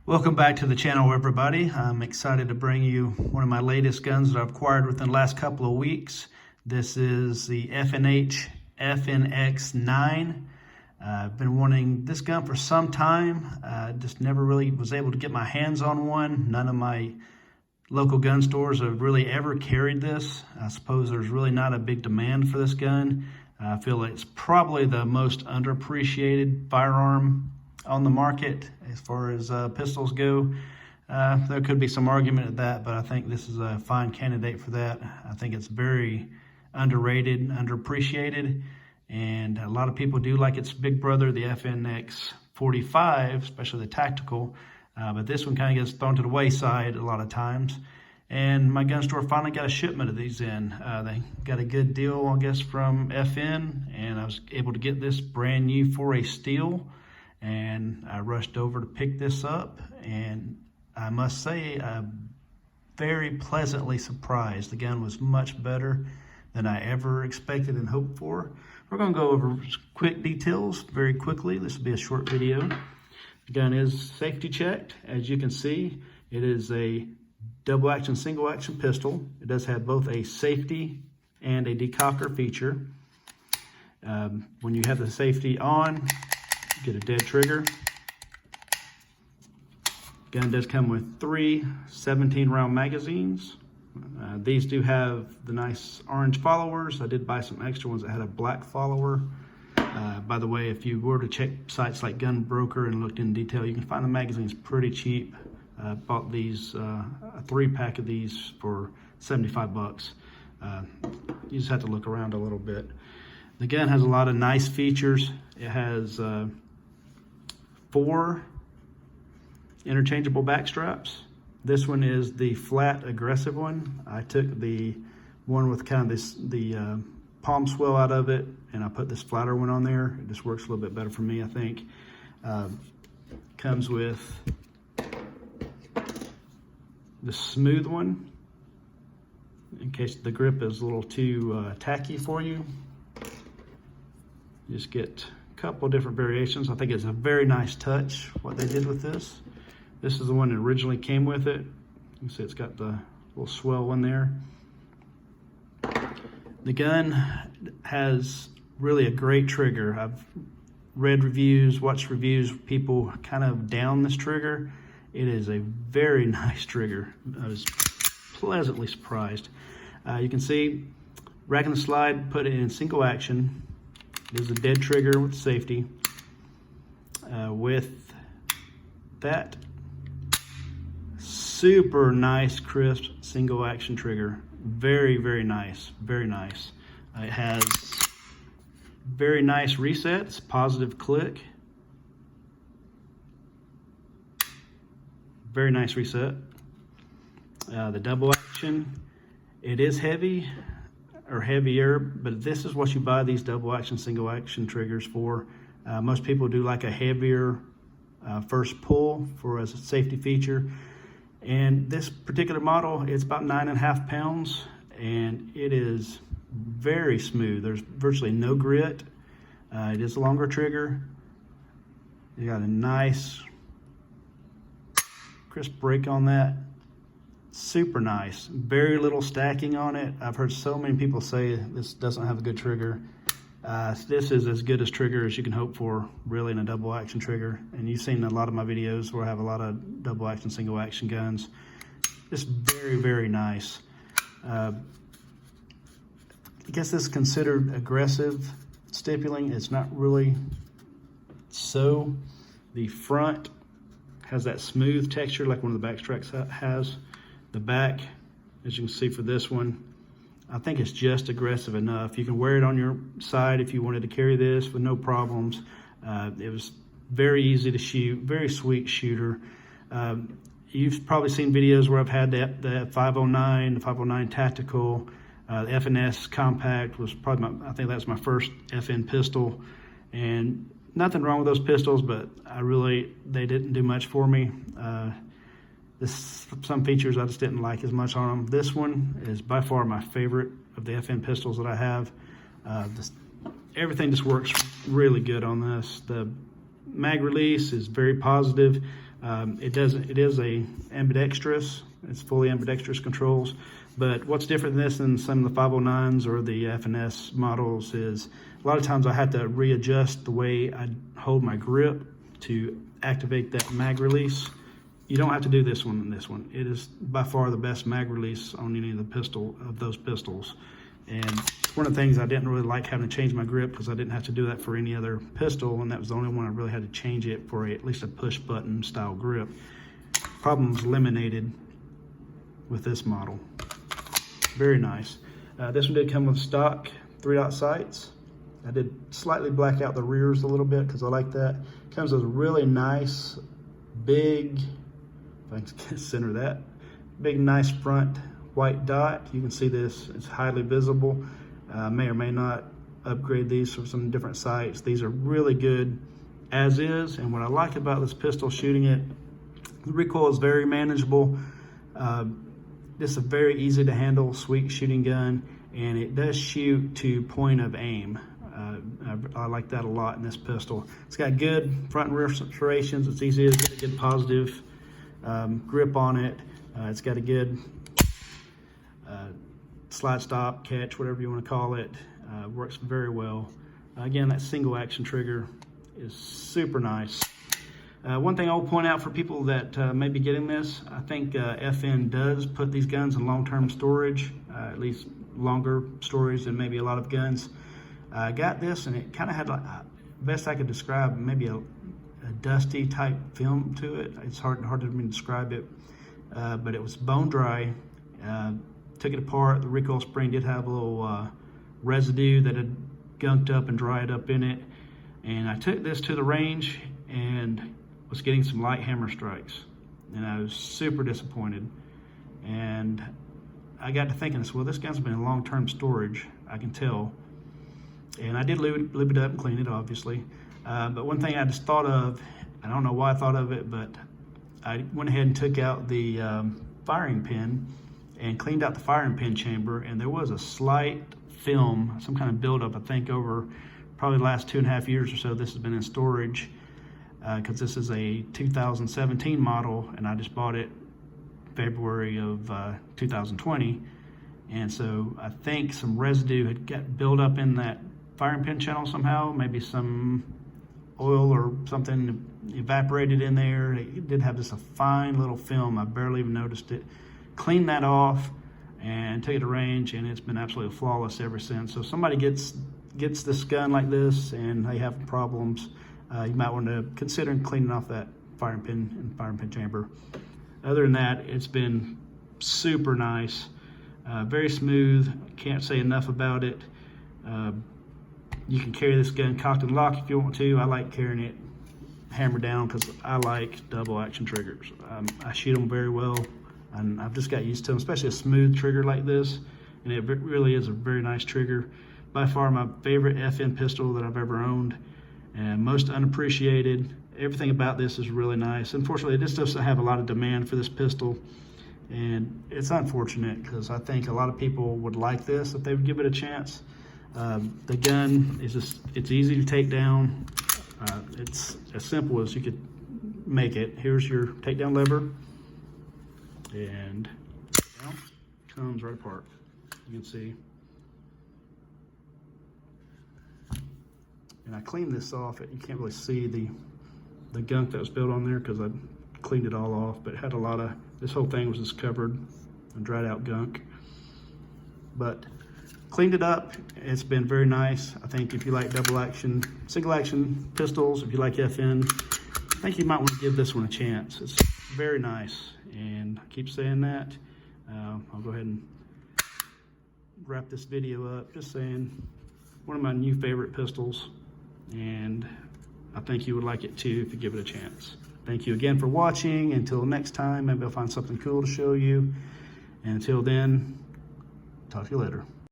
Welcome back to the channel, everybody. I'm excited to bring you one of my latest guns that I've acquired within the last couple of weeks. This is the FNH FNX9. I've been wanting this gun for some time. Just never really was able to get my hands on one. None of my local gun stores have really ever carried this. I suppose there's really not a big demand for this gun. I feel like it's probably the most underappreciated firearm on the market as far as pistols go. There could be some argument at that, but I think this is a fine candidate for that. I think it's very underrated, underappreciated, and a lot of people do like its big brother, the FNX 45, especially the tactical, but this one kind of gets thrown to the wayside a lot of times. And my gun store finally got a shipment of these in. They got a good deal, I guess, from FN, and I was able to get this brand new for a steal. And I rushed over to pick this up, and I must say I'm very pleasantly surprised. The gun was much better than I ever expected and hoped for. We're going to go over quick details very quickly. This will be a short video. The gun is safety checked. As you can see, it is a double action, single action pistol. It does have both a safety and a decocker feature. When you have the safety on, get a dead trigger. Gun does come with 3 17-round magazines. These do have the nice orange followers. I did buy some extra ones that had a black follower. By the way, if you were to check sites like Gun Broker and looked in detail, you can find the magazines pretty cheap. I bought these, a 3-pack of these for 75 bucks. You just have to look around a little bit. The gun has a lot of nice features. It has 4 interchangeable back straps. This one is the flat aggressive one. I took the one with kind of the palm swell out of it, and I put this flatter one on there. It just works a little bit better for me, I think. Comes with the smooth one, in case the grip is a little too tacky for you. You just get a couple different variations. I think it's a very nice touch what they did with this. This is the one that originally came with it. You can see it's got the little swell one there. The gun has really a great trigger. I've read reviews, watched reviews, people kind of down this trigger. It is a very nice trigger. I was pleasantly surprised. You can see, rack and slide, put it in single action. It is a dead trigger with safety. With that super nice, crisp, single action trigger. Very, very nice, very nice. It has very nice resets, positive click. Very nice reset. The double action, it is heavy or heavier, but this is what you buy these double action, single action triggers for. Most people do like a heavier first pull for as a safety feature. And this particular model is about 9.5 pounds, and it is very smooth. There's virtually no grit. It is a longer trigger. You got a nice crisp break on that. Super nice. Very little stacking on it. I've heard so many people say this doesn't have a good trigger. This is as good a trigger as you can hope for, really, in a double action trigger. And you've seen a lot of my videos where I have a lot of double action, single action guns. Just very, very nice. I guess this is considered aggressive stippling. It's not really so. The front has that smooth texture like one of the back straps has. The back, as you can see for this one, I think it's just aggressive enough. You can wear it on your side if you wanted to carry this with no problems. It was very easy to shoot, very sweet shooter. You've probably seen videos where I've had the 509, the 509 Tactical, the FNS Compact was probably I think that's my first FN pistol. And nothing wrong with those pistols, but they didn't do much for me. Some features I just didn't like as much on them. This one is by far my favorite of the FN pistols that I have. Everything just works really good on this. The mag release is very positive. It is a ambidextrous. It's fully ambidextrous controls. But what's different than this than some of the 509s or the FNS models is a lot of times I had to readjust the way I hold my grip to activate that mag release. You don't have to do this one and this one. It is by far the best mag release on any of those pistols. And one of the things I didn't really like having to change my grip because I didn't have to do that for any other pistol, and that was the only one I really had to change it for at least a push button style grip. Problem was eliminated with this model. Very nice. This one did come with stock 3-dot sights. I did slightly black out the rears a little bit because I like that. Comes with a really nice, big, if I can center that, big nice front white dot. You can see this, it's highly visible. May or may not upgrade these for some different sights. These are really good as is, and what I like about this pistol shooting it, the recoil is very manageable. This is a very easy to handle, sweet shooting gun, and it does shoot to point of aim. I like that a lot in this pistol. It's got good front and rear serrations. It's easy to get a good positive grip on it. It's got a good slide stop, catch, whatever you want to call it. Works very well. Again, that single action trigger is super nice. One thing I'll point out for people that may be getting this, I think FN does put these guns in long-term storage, at least longer storage than maybe a lot of guns. I got this and it kind of had, like, best I could describe, maybe a dusty type film to it. It's hard to me to describe it, but it was bone dry. Took it apart. The recoil spring did have a little residue that had gunked up and dried up in it. And I took this to the range and was getting some light hammer strikes. And I was super disappointed. And I got to thinking, well, this gun's been in long-term storage, I can tell. And I did lube it up and clean it, obviously. But one thing I just thought of, I don't know why I thought of it, but I went ahead and took out the firing pin and cleaned out the firing pin chamber, and there was a slight film, some kind of buildup, I think over probably the last 2.5 years or so. This has been in storage because this is a 2017 model, and I just bought it February of 2020. And so I think some residue had got built up in that firing pin channel somehow, maybe some oil or something evaporated in there. It did have just a fine little film. I barely even noticed it. Cleaned that off and took it to range, and it's been absolutely flawless ever since. So if somebody gets this gun like this and they have problems, you might want to consider cleaning off that firing pin and firing pin chamber. Other than that, it's been super nice, very smooth. Can't say enough about it. You can carry this gun cocked and locked if you want to. I like carrying it hammered down because I like double action triggers. I shoot them very well, and I've just got used to them, especially a smooth trigger like this. And it really is a very nice trigger. By far my favorite FN pistol that I've ever owned, and most unappreciated. Everything about this is really nice. Unfortunately, this doesn't have a lot of demand for this pistol, and it's unfortunate because I think a lot of people would like this if they would give it a chance. The gun is it's easy to take down. It's as simple as you could make it. Here's your takedown lever, and comes right apart. You can see. And I cleaned this off. You can't really see the gunk that was built on there because I cleaned it all off, but it had a lot of, this whole thing was just covered in dried out gunk. But cleaned it up. It's been very nice. I think if you like double action, single action pistols, if you like FN, I think you might want to give this one a chance. It's very nice, and I keep saying that. I'll go ahead and wrap this video up just saying one of my new favorite pistols, and I think you would like it too if you give it a chance. Thank you again for watching. Until next time, maybe I'll find something cool to show you. And until then, talk to you later.